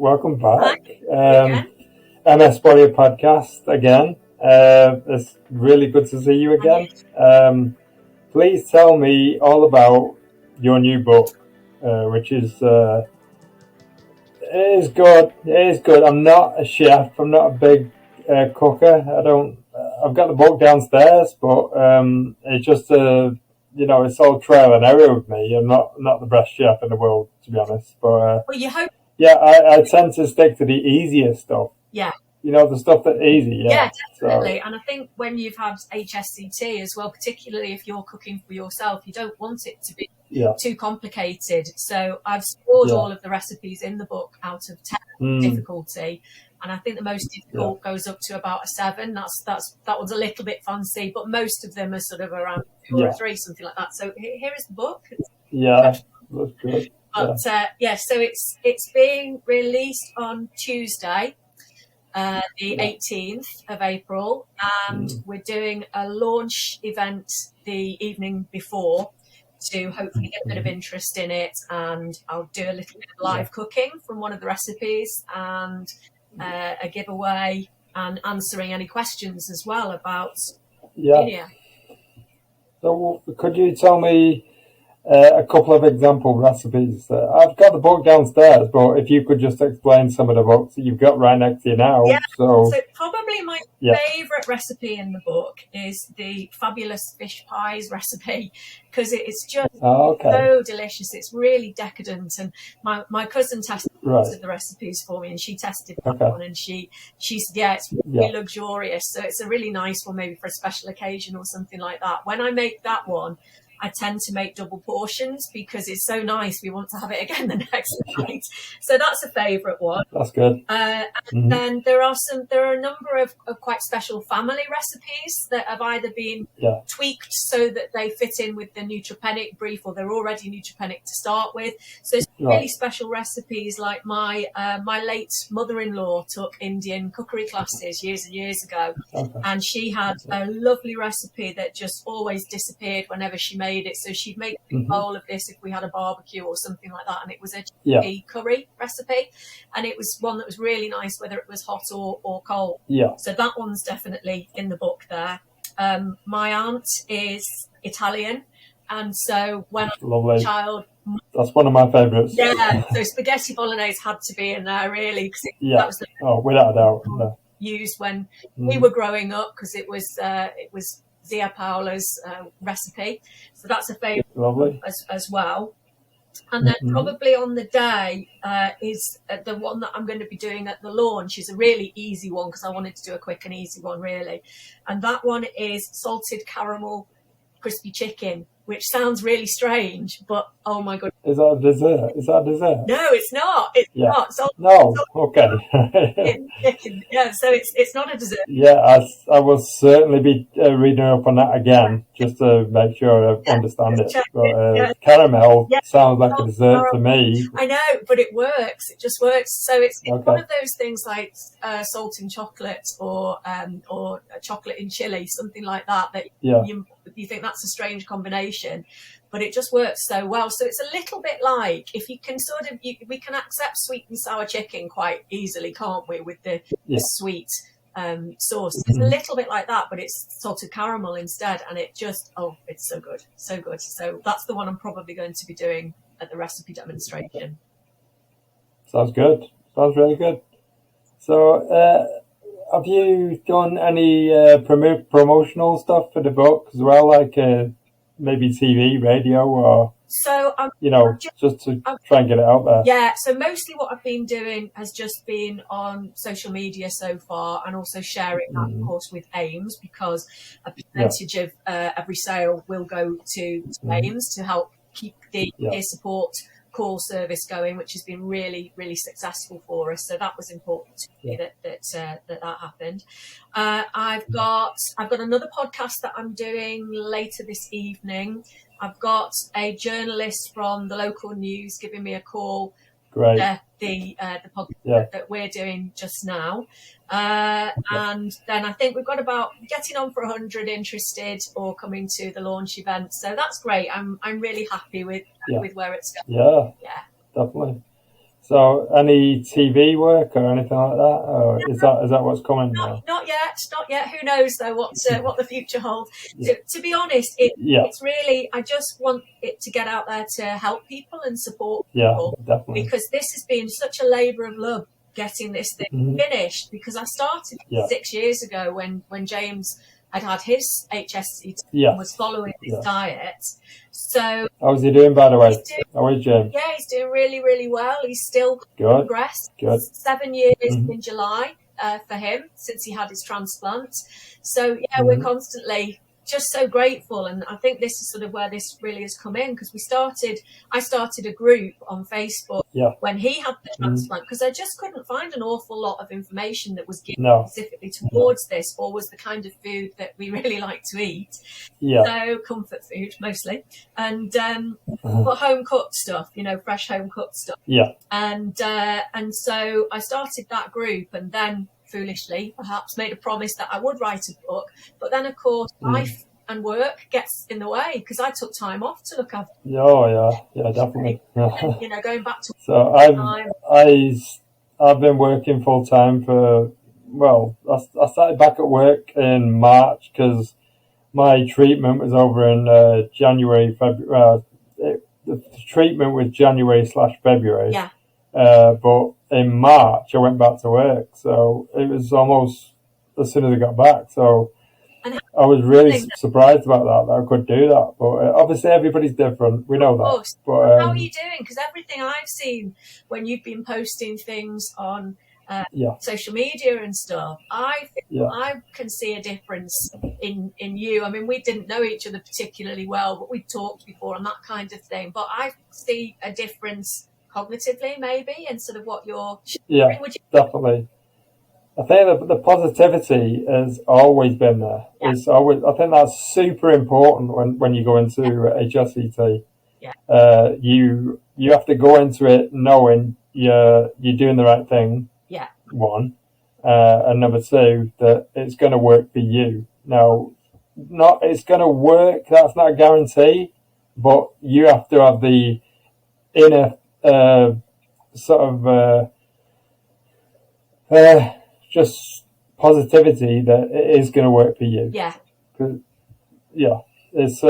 welcome back. Again. MS Body Podcast again. It's really good to see you again. Please tell me all about your new book, which is it is good. It is good. I'm not a chef. I'm not a big cooker. I've got the book downstairs, but it's just it's all trial and error with me. I'm not the best chef in the world, to be honest. But Well, you hope. yeah, I tend to stick to the easier stuff. Yeah. The stuff that's easy. Yeah, definitely. So. And I think when you've had HSCT as well, particularly if you're cooking for yourself, you don't want it to be too complicated. So I've scored all of the recipes in the book out of 10 difficulty. And I think the most difficult goes up to about a 7. That one's a little bit fancy, but most of them are sort of around 2 or 3, something like that. So here is the book. Yeah, that's good. But so it's being released on Tuesday, the 18th of April, and we're doing a launch event the evening before to hopefully get a bit of interest in it, and I'll do a little bit of live cooking from one of the recipes and a giveaway and answering any questions as well about India. So could you tell me a couple of example recipes? I've got the book downstairs, but if you could just explain some of the books that you've got right next to you now. Yeah. So probably my favourite recipe in the book is the fabulous fish pies recipe, because it's just so delicious. It's really decadent, and my cousin tested the recipes for me, and she tested that one, and she said, it's really luxurious. So it's a really nice one, maybe for a special occasion or something like that. When I make that one, I tend to make double portions because it's so nice. We want to have it again the next night. So that's a favourite one. That's good. And then there are a number of quite special family recipes that have either been tweaked so that they fit in with the neutropenic brief, or they're already neutropenic to start with. So it's really special recipes, like my late mother-in-law took Indian cookery classes years and years ago, and she had a lovely recipe that just always disappeared whenever she made it. So she'd make a bowl of this if we had a barbecue or something like that, and it was a chickpea curry recipe, and it was one that was really nice whether it was hot or cold. So that one's definitely in the book there. My aunt is Italian, and so when I was a child, that's one of my favourites. So spaghetti bolognese had to be in there, really, because that was without a doubt used when we were growing up, because it was Zia Paola's recipe. So that's a favourite as well. And then probably on the day is the one that I'm going to be doing at the launch is a really easy one, because I wanted to do a quick and easy one, really. And that one is salted caramel crispy chicken, which sounds really strange, but oh my god. Is that a dessert? No, it's not. It's not. Chicken. Yeah, so it's not a dessert. Yeah, I will certainly be reading up on that again, just to make sure I understand it. But caramel sounds like a dessert to me. I know, but it works. It just works. So it's one of those things like salt in chocolate or chocolate in chili, something like that. That you think that's a strange combination, but it just works so well. So it's a little bit like, if you can we can accept sweet and sour chicken quite easily, can't we, with the sweet sauce. It's a little bit like that, but it's salted caramel instead, and it just it's so good. So that's the one I'm probably going to be doing at the recipe demonstration. Sounds good. Sounds really good. So have you done any promotional stuff for the book as well, like maybe TV, radio, or just to try and get it out there? Yeah, so mostly what I've been doing has just been on social media so far, and also sharing that, of course, with AIMS, because a percentage of every sale will go to AIMS to help keep the peer support call service going, which has been really, really successful for us. So that was important to me that happened. I've got another podcast that I'm doing later this evening. I've got a journalist from the local news giving me a call. Great. The podcast that we're doing just now. And then I think we've got about getting on for 100 interested or coming to the launch event. So that's great. I'm really happy with where it's going. Yeah, definitely. So any TV work or anything like that, or is that what's coming now? Not yet. Who knows though what the future holds? To be honest, it's really, I just want it to get out there to help people and support people, definitely, because this has been such a labour of love getting this thing finished. Because I started 6 years ago when James had his HSCT and was following his diet. So how's he doing, by the way? How is James? Yeah, he's doing really, really well. He's still progressed. Good. 7 years in July for him since he had his transplant. So we're constantly just so grateful, and I think this is sort of where this really has come in, because I started a group on Facebook when he had the transplant, because I just couldn't find an awful lot of information that was given specifically towards this, or was the kind of food that we really like to eat. So comfort food mostly, and but home cooked stuff, fresh home cooked stuff. And so I started that group, and then foolishly perhaps made a promise that I would write a book, but then of course life and work gets in the way, because I took time off to look after. Definitely. And, going back to so I've been working full time for, I started back at work in March, because my treatment was over in January, February. The treatment was January/February. But in March I went back to work, so it was almost as soon as I got back. So I was really surprised about that I could do that. But obviously everybody's different. We know that. But how are you doing? Because everything I've seen when you've been posting things on social media and stuff, I can see a difference in you. I mean, we didn't know each other particularly well, but we talked before and that kind of thing. But I see a difference cognitively, maybe, and sort of what you're definitely. I think the positivity has always been there. It's always, I think that's super important when you go into HSCT. You have to go into it knowing you're doing the right thing. One, and number two, that it's going to work for you. Now, it's going to work. That's not a guarantee, but you have to have the inner sort of just positivity that it is going to work for you. It's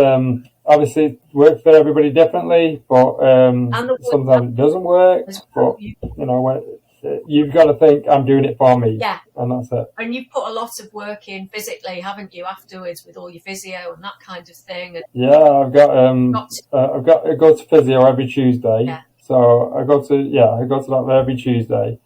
obviously it works for everybody differently, but sometimes it doesn't work. But you've got to think, I'm doing it for me, and that's it. And you've put a lot of work in physically, haven't you, afterwards with all your physio and that kind of thing? And I've got I go to physio every Tuesday. So I go to that every Tuesday.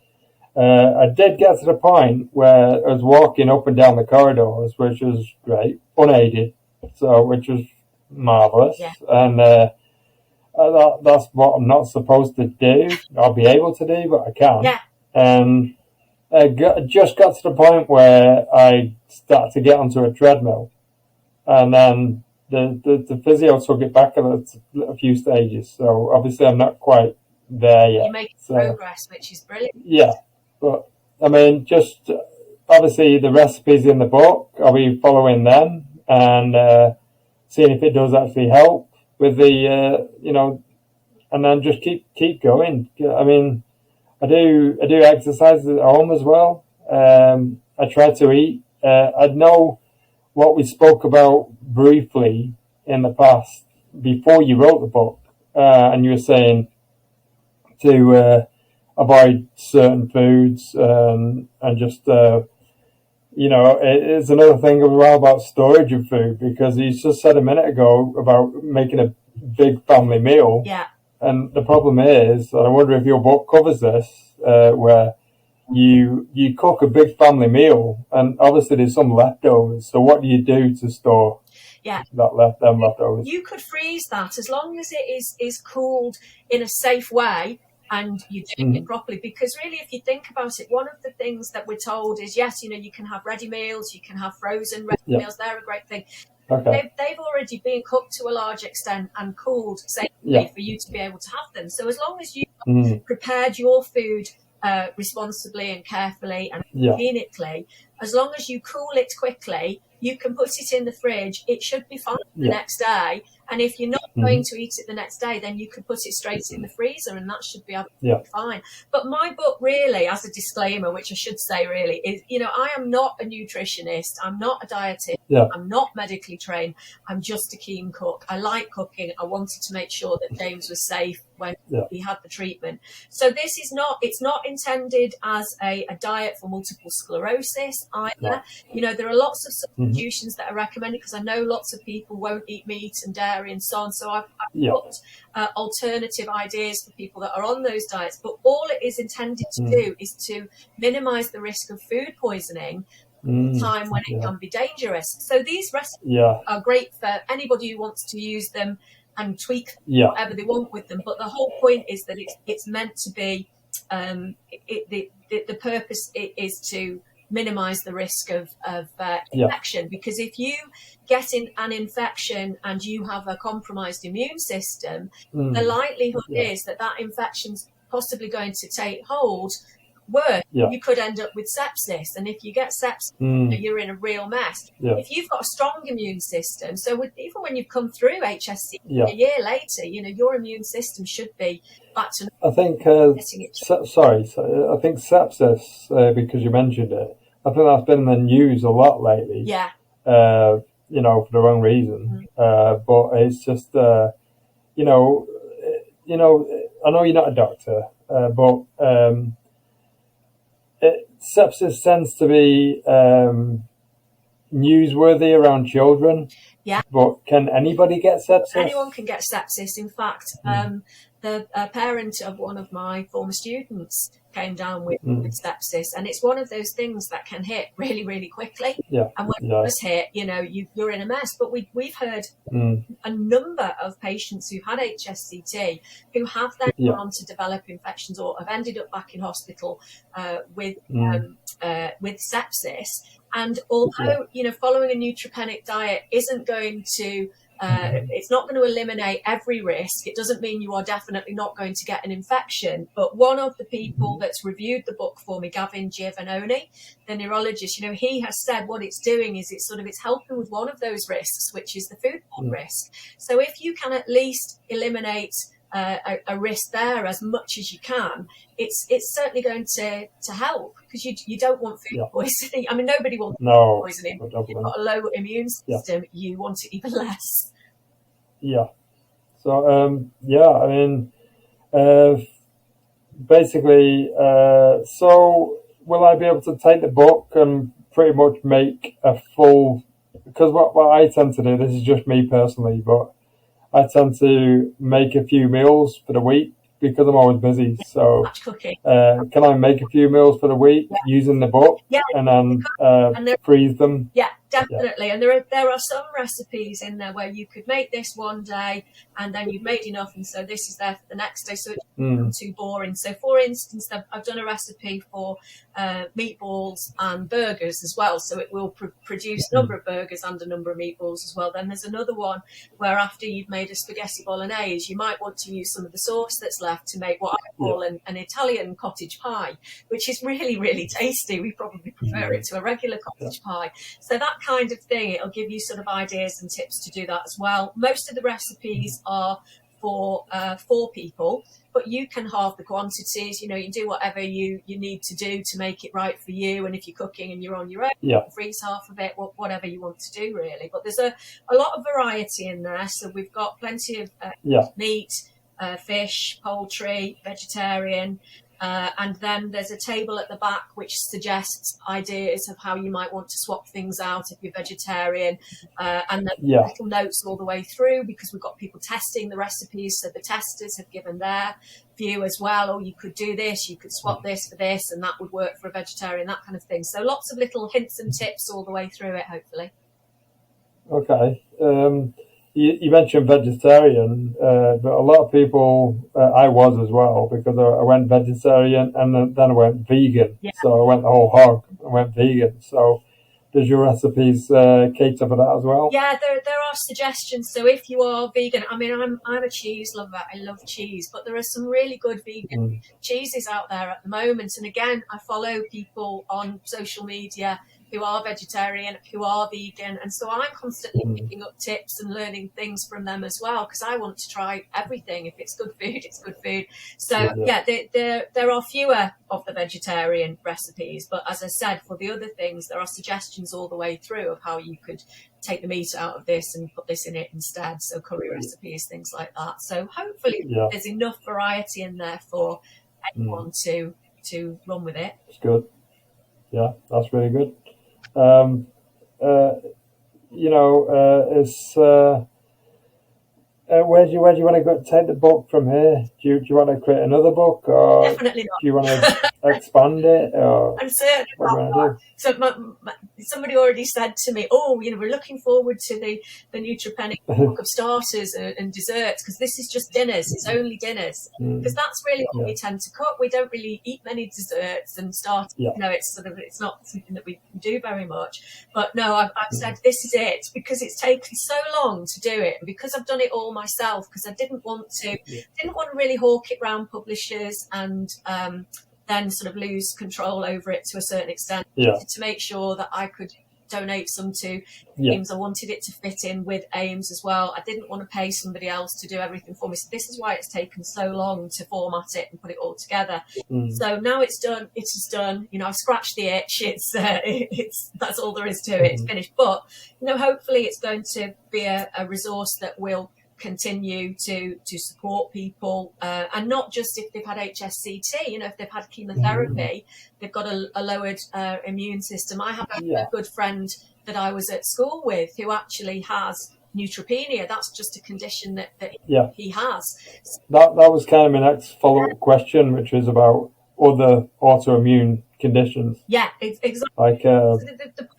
I did get to the point where I was walking up and down the corridors, which was great, unaided, which was marvellous. And that's what I'm not supposed to do. I'll be able to do, but I can't. And I just got to the point where I started to get onto a treadmill, and then the physio took it back a few stages. So obviously I'm not quite there yet. You're making progress, which is brilliant. But I mean, just obviously the recipes in the book, I'll be following them and seeing if it does actually help with the and then just keep going. I mean, I do exercises at home as well. I try to eat. I know what we spoke about briefly in the past before you wrote the book, and you were saying to avoid certain foods and just it's another thing as well about storage of food, because you just said a minute ago about making a big family meal. And the problem is, and I wonder if your book covers this, where you cook a big family meal, and obviously there's some leftovers. So what do you do to store them leftovers? You could freeze that as long as it is cooled in a safe way and you do it properly. Because really, if you think about it, one of the things that we're told is, yes, you can have ready meals, you can have frozen ready meals. They're a great thing. They've already been cooked to a large extent and cooled safely for you to be able to have them. So as long as you prepared your food responsibly and carefully and hygienically, as long as you cool it quickly, you can put it in the fridge. It should be fine the next day, And if you're not going to eat it the next day, then you could put it straight in the freezer, and that should be absolutely fine. But my book really, as a disclaimer, which I should say really, is, I am not a nutritionist. I'm not a dietitian. I'm not medically trained. I'm just a keen cook. I like cooking. I wanted to make sure that James was safe when he had the treatment. So it's not intended as a diet for multiple sclerosis either. There are lots of substitutions that are recommended, because I know lots of people won't eat meat and dairy and so on. So I've put alternative ideas for people that are on those diets. But all it is intended to do is to minimize the risk of food poisoning time when it can be dangerous. So these recipes are great for anybody who wants to use them and tweak whatever they want with them. But the whole point is that it's meant to be, the purpose is to minimize the risk of infection. Because if you get an infection and you have a compromised immune system, the likelihood is that infection's possibly going to take hold. Worse, you could end up with sepsis, and if you get sepsis, you're in a real mess. If you've got a strong immune system, so even when you've come through HSCT a year later, your immune system should be back to normal. I think I think sepsis, because you mentioned it, I think that's been in the news a lot lately. For the wrong reason. But it's just I know you're not a doctor, but sepsis tends to be newsworthy around children. But can anybody get sepsis? Anyone can get sepsis. In fact, the parent of one of my former students came down with sepsis, and it's one of those things that can hit really, really quickly. And when it does hit, you're in a mess. But we've heard a number of patients who've had HSCT who have then gone on to develop infections or have ended up back in hospital with sepsis. And although following a neutropenic diet isn't going to it's not going to eliminate every risk. It doesn't mean you are definitely not going to get an infection. But one of the people that's reviewed the book for me, Gavin Giovanoni, the neurologist, he has said what it's doing is it's helping with one of those risks, which is the foodborne risk. So if you can at least eliminate a risk there as much as you can, it's certainly going to help, because you don't want food poisoning. I mean, nobody wants food poisoning. If you've got a low immune system, you want it even less. So I mean, basically, so will I be able to take the book and pretty much make a full? Because what I tend to do, this is just me personally, but I tend to make a few meals for the week because I'm always busy. So can I make a few meals for the week using the book and then freeze them? Yeah, definitely. And there are some recipes in there where you could make this one day and then you've made enough, and so this is there for the next day, so it's not too boring. So for instance, I've done a recipe for meatballs and burgers as well, so it will produce a number of burgers and a number of meatballs as well. Then there's another one where after you've made a spaghetti bolognese, you might want to use some of the sauce that's left to make what I call an Italian cottage pie, which is really, really tasty. We probably prefer it to a regular cottage pie. So that kind of thing, it'll give you sort of ideas and tips to do that as well. Most of the recipes are for 4 people, but you can halve the quantities. You can do whatever you need to do to make it right for you. And if you're cooking and you're on your own, you can freeze half of it, whatever you want to do really. But there's a lot of variety in there. So we've got plenty of meat, fish, poultry, vegetarian. And then there's a table at the back which suggests ideas of how you might want to swap things out if you're vegetarian, and then little notes all the way through, because we've got people testing the recipes, so the testers have given their view as well. Or you could do this, you could swap this for this, and that would work for a vegetarian, that kind of thing. So lots of little hints and tips all the way through it, hopefully. Okay. You mentioned vegetarian, but a lot of people, I was as well, because I went vegetarian and then I went vegan. So I went the whole hog and went vegan. So does your recipes cater for that as well? Yeah, there are suggestions. So if you are vegan, I mean, I'm a cheese lover. I love cheese, but there are some really good vegan cheeses out there at the moment. And again, I follow people on social media who are vegetarian, who are vegan, and so I'm constantly picking up tips and learning things from them as well, because I want to try everything. If it's good food, it's good food. So there are fewer of the vegetarian recipes, but as I said, for the other things, there are suggestions all the way through of how you could take the meat out of this and put this in it instead. So curry recipes, things like that. So hopefully there's enough variety in there for anyone to run with it. It's good. Yeah, that's really good. Where do you want to take the book from here? Do you want to create another book, or definitely not. Do you want to expand it? Or I'm certainly not. So somebody already said to me, we're looking forward to the Neutropenic Cookbook of starters and desserts, because this is just dinners. It's only dinners, because that's really what we tend to cook. We don't really eat many desserts and starters. It's not something that we do very much. But no, I've said this is it, because it's taken so long to do it, and because I've done it all myself, because I didn't want to really hawk it round publishers and then sort of lose control over it to a certain extent. To make sure that I could donate some to AIMS. I wanted it to fit in with AIMS as well. I didn't want to pay somebody else to do everything for me. So this is why it's taken so long to format it and put it all together. So now it's done. It is done. I've scratched the itch. It's that's all there is to it. It's finished. But hopefully it's going to be a resource that will continue to support people, and not just if they've had HSCT. If they've had chemotherapy, they've got a lowered immune system. I have a good friend that I was at school with who actually has neutropenia. That's just a condition that he has. That was kind of my next follow-up question, which was about other autoimmune conditions. Yeah, exactly. Like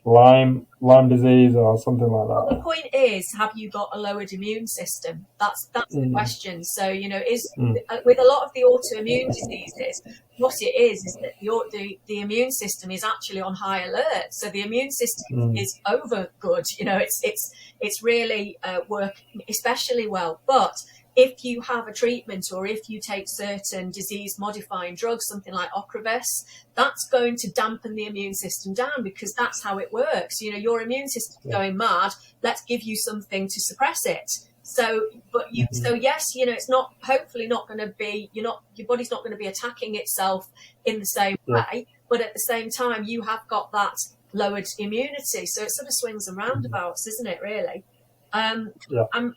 Lyme disease or something like that. Well, the point is, have you got a lowered immune system? That's the question. So, with a lot of the autoimmune diseases, what it is that the immune system is actually on high alert. So the immune system is over good. It's really working especially well. But if you have a treatment, or if you take certain disease-modifying drugs, something like Ocrevus, that's going to dampen the immune system down, because that's how it works. Your immune system is going mad. Let's give you something to suppress it. So yes, it's not hopefully not going to be. Your body's not going to be attacking itself in the same way, but at the same time, you have got that lowered immunity. So it sort of swings and roundabouts, isn't it? Really. I'm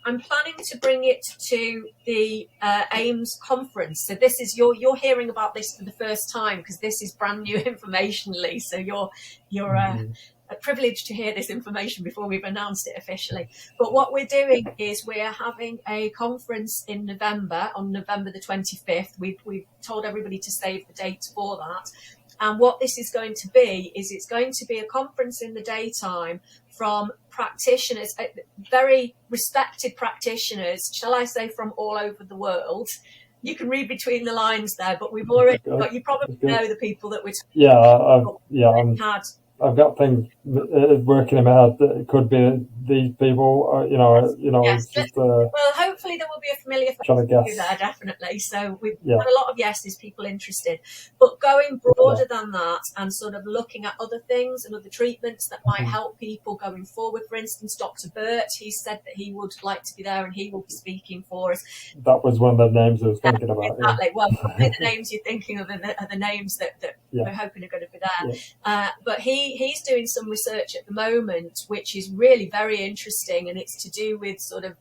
planning to bring it to the AIMS conference. So this is you're hearing about this for the first time, because this is brand new information, Lee. So you're privileged to hear this information before we've announced it officially. But what we're doing is we're having a conference in November, on November the 25th. We've told everybody to save the date for that. And what this is going to be is it's going to be a conference in the daytime from practitioners, very respected practitioners, shall I say, from all over the world. You can read between the lines there, but we've already got, you probably know the people that we're had. I've got things working in my head that it could be these people, Yes, it's just... well, hopefully there will be a familiar face to there, definitely. So we've had a lot of yeses, people interested. But going broader than that and sort of looking at other things and other treatments that might help people going forward. For instance, Dr. Burt, he said that he would like to be there and he will be speaking for us. That was one of the names I was thinking about. Exactly. Well, the names you're thinking of are the names that we're hoping are going to be there. But he's doing some research at the moment, which is really very interesting, and it's to do with sort of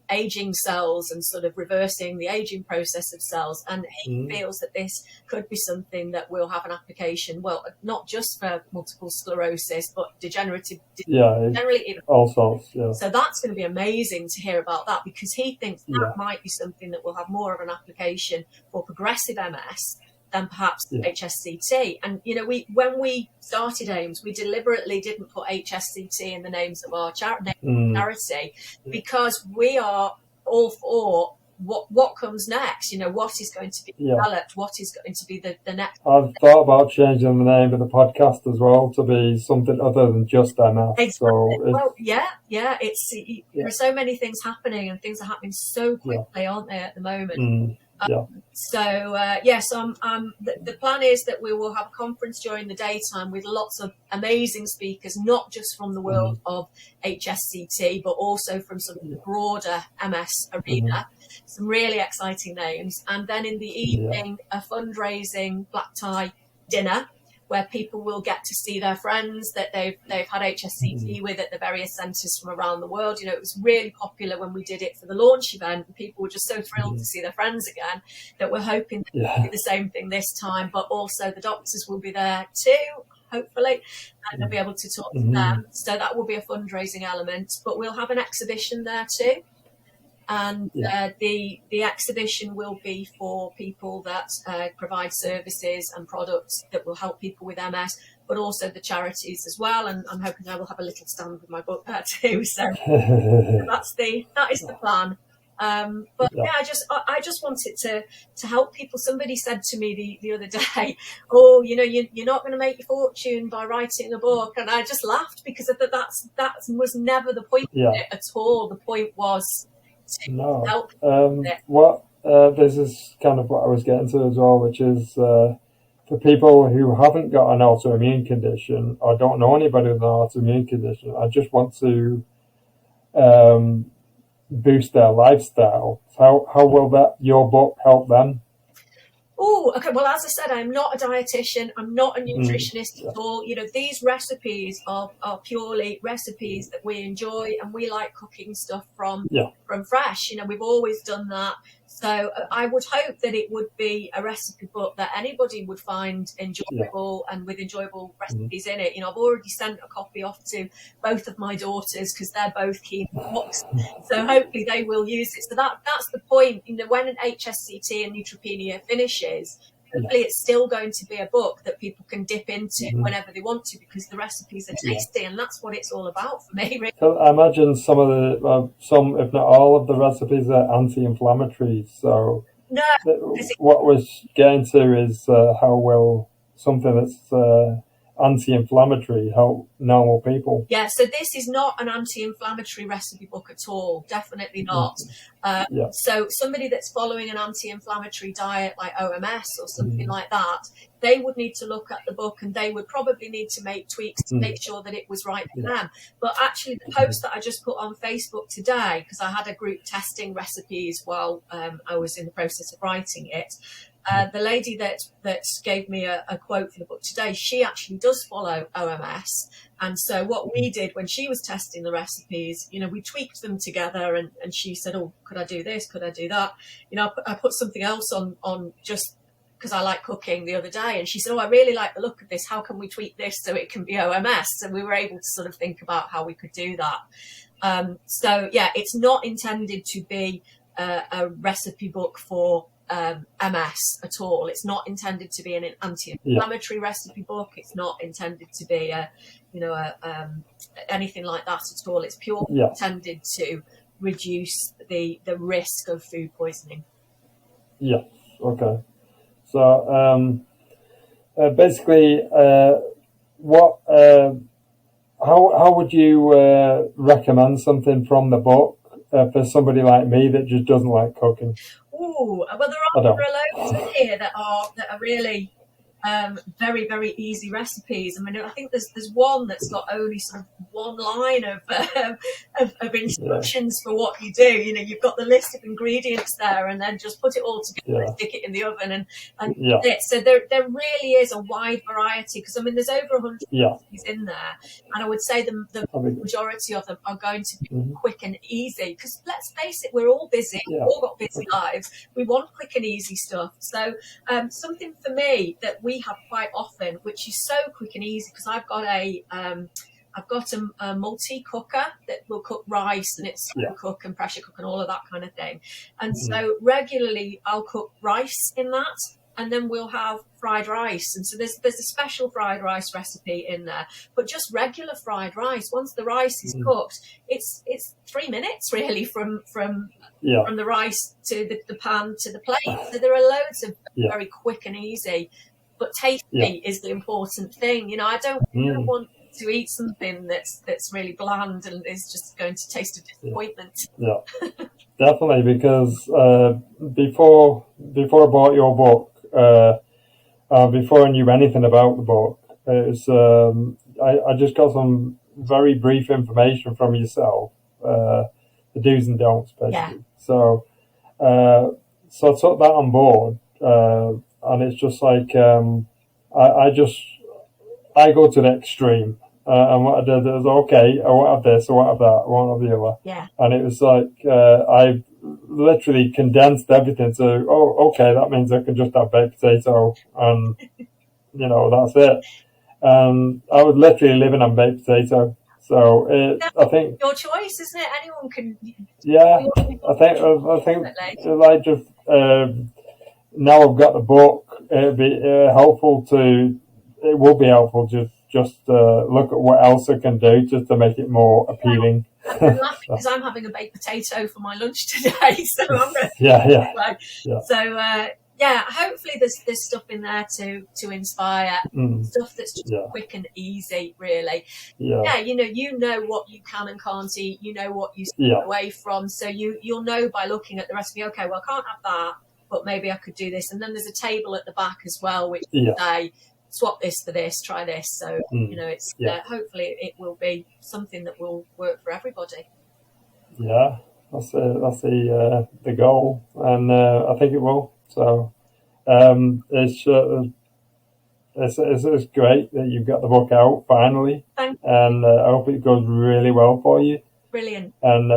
aging cells and sort of reversing the aging process of cells. And he feels that this could be something that will have an application, well, not just for multiple sclerosis, but degenerative, generally all sorts. So that's going to be amazing to hear about that, because he thinks that might be something that will have more of an application for progressive MS than perhaps HSCT. And, when we started AIMS, we deliberately didn't put HSCT in the names of our charity, because we are all for what comes next, what is going to be developed, what is going to be the next. I've thought about changing the name of the podcast as well to be something other than just MS. Exactly. So there are so many things happening, and things are happening so quickly, aren't they, at the moment? The plan is that we will have a conference during the daytime with lots of amazing speakers, not just from the world of HSCT, but also from some of the broader MS arena. Some really exciting names. And then in the evening, a fundraising black tie dinner where people will get to see their friends that they've had HSCT with at the various centres from around the world. You know, it was really popular when we did it for the launch event, and people were just so thrilled to see their friends again that we're hoping that we'll do the same thing this time. But also the doctors will be there too, hopefully, and they'll be able to talk to them. So that will be a fundraising element. But we'll have an exhibition there too. And the exhibition will be for people that provide services and products that will help people with MS, but also the charities as well. And I'm hoping I will have a little stand with my book there too. So that is the plan. I just wanted to help people. Somebody said to me the other day, "Oh, you know, you're not going to make your fortune by writing a book," and I just laughed because that was never the point of it at all. The point was to help. This is kind of what I was getting to as well, which is for people who haven't got an autoimmune condition or don't know anybody with an autoimmune condition. I just want to boost their lifestyle. How will your book help them? Oh, okay. Well, as I said, I'm not a dietitian. I'm not a nutritionist at all. You know, these recipes are purely recipes that we enjoy, and we like cooking stuff from fresh. You know, we've always done that. So I would hope that it would be a recipe book that anybody would find enjoyable and with enjoyable recipes in it. You know, I've already sent a copy off to both of my daughters because they're both keen cooks. So hopefully they will use it. So that's the point. You know, when an HSCT and neutropenia finishes, hopefully it's still going to be a book that people can dip into whenever they want to, because the recipes are tasty, and that's what it's all about for me, really. I imagine some of the, if not all of the recipes are anti-inflammatory. So what we're getting to is how will something that's anti-inflammatory help normal people? Yeah, so this is not an anti-inflammatory recipe book at all. Definitely not. So somebody that's following an anti-inflammatory diet like OMS or something like that, they would need to look at the book, and they would probably need to make tweaks to make sure that it was right for them. But actually, the post that I just put on Facebook today, because I had a group testing recipes while I was in the process of writing it, the lady that gave me a quote for the book today, she actually does follow OMS. And so what we did when she was testing the recipes, you know, we tweaked them together, and she said, "Oh, could I do this? Could I do that?" You know, I put something else on just because I like cooking the other day. And she said, "Oh, I really like the look of this. How can we tweak this so it can be OMS?" And we were able to sort of think about how we could do that. So, it's not intended to be a recipe book for MS at all. It's not intended to be an anti-inflammatory recipe book. It's not intended to be anything like that at all. It's purely intended to reduce the risk of food poisoning. Yeah. Okay. So basically, how would you recommend something from the book for somebody like me that just doesn't like cooking? Oh, well, there are loads in here that are really very, very easy recipes. I mean, I think there's one that's got only sort of one line of instructions for what you do. You know, you've got the list of ingredients there, and then just put it all together and stick it in the oven, and so there really is a wide variety, because I mean there's over 100 recipes in there, and I would say the majority of them are going to be quick and easy, because let's face it, we're all busy, we've all got busy lives, we want quick and easy stuff. So something for me that we have quite often, which is so quick and easy, because I've got a multi-cooker that will cook rice, and it's slow cook and pressure cook and all of that kind of thing. And so regularly I'll cook rice in that, and then we'll have fried rice. And so there's a special fried rice recipe in there, but just regular fried rice. Once the rice is cooked, it's 3 minutes really from the rice to the pan to the plate. So there are loads of very quick and easy, but tasty is the important thing. You know, I don't want to eat something that's really bland and is just going to taste of disappointment. Yeah, definitely, because before I bought your book, before I knew anything about the book, it was, I just got some very brief information from yourself, the do's and don'ts, basically. So I took that on board, and it's just like I go to the extreme. And what I did was, okay, I won't have this, I won't have that, I won't have the other. Yeah. And it was like, I literally condensed everything to, okay, that means I can just have baked potato and, that's it. And I was literally living on baked potato. So I think your choice, isn't it? Anyone can. Yeah, I think like just now I've got the book, it'd be helpful to. It will be helpful just look at what else I can do just to make it more appealing. I'm laughing because I'm having a baked potato for my lunch today, so I'm going to yeah. So hopefully there's stuff in there to inspire, stuff that's just quick and easy, really. Yeah, you know what you can and can't eat, you know what you stay away from, so you'll know by looking at the recipe. Okay, well I can't have that, but maybe I could do this, and then there's a table at the back as well which say swap this for this, try this. So it's hopefully it will be something that will work for everybody. Yeah, that's the goal, and I think it will. So it's great that you've got the book out finally, and I hope it goes really well for you. Brilliant. And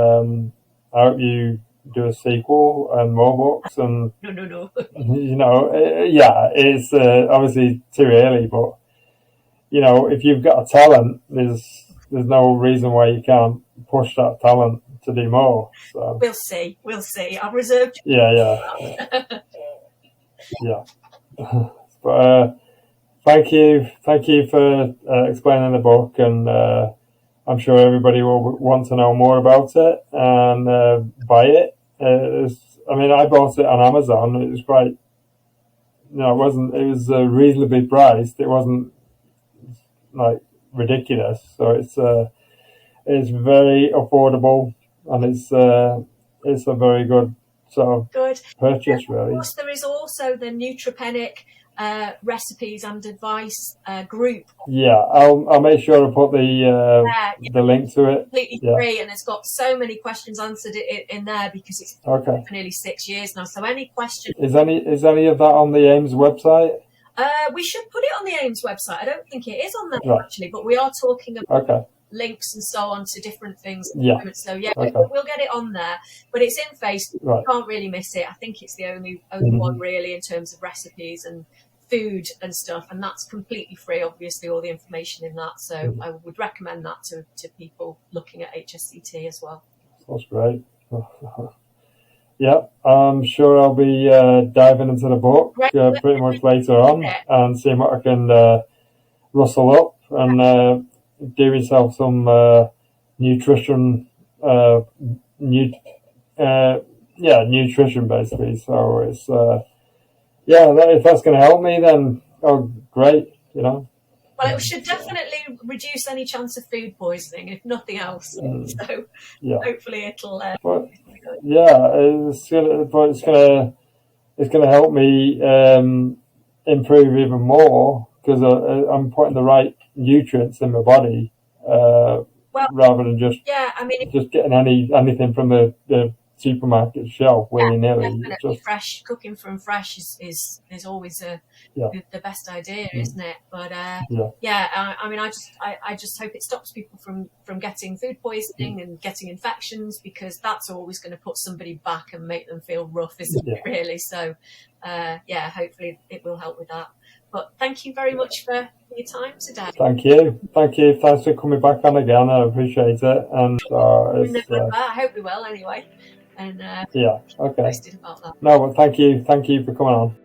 I hope you do a sequel and more books. And no. It's obviously too early, but if you've got a talent, there's no reason why you can't push that talent to do more. So we'll see. I've reserved. Yeah. But thank you for explaining the book, and I'm sure everybody will want to know more about it and buy it. I bought it on Amazon. It was quite, it was reasonably priced. It wasn't like ridiculous. So it's very affordable, and it's a very good sort of purchase, really. Of course, there is also the Neutropenic recipes and advice group. Yeah, I'll make sure to put the link to it. Completely free, and it's got so many questions answered in there because it's for nearly 6 years now. So any question is any of that on the AIMS website? We should put it on the AIMS website. I don't think it is on there actually, but we are talking about links and so on to different things at the moment. So we'll get it on there, but it's in Facebook. You can't really miss it. I think it's the only one really in terms of recipes and food and stuff, and that's completely free, obviously, all the information in that. So I would recommend that to people looking at HSCT as well. That's great. Yeah, I'm sure I'll be diving into the book pretty much later on and seeing what I can rustle up and give yourself some nutrition, nutrition basically. So it's if that's going to help me, then great, Well, it should definitely reduce any chance of food poisoning, if nothing else. So hopefully it'll. It's gonna help me improve even more because I'm putting the right nutrients in my body rather than just getting anything from the supermarket shelf willy-nilly. Fresh cooking from fresh is always the best idea, isn't it? But I just hope it stops people from getting food poisoning and getting infections, because that's always going to put somebody back and make them feel rough, isn't it, really? So hopefully it will help with that. But thank you very much for your time today. Thank you. Thanks for coming back on again. I appreciate it. And I hope we will anyway. And okay. Posted about that. No, but thank you for coming on.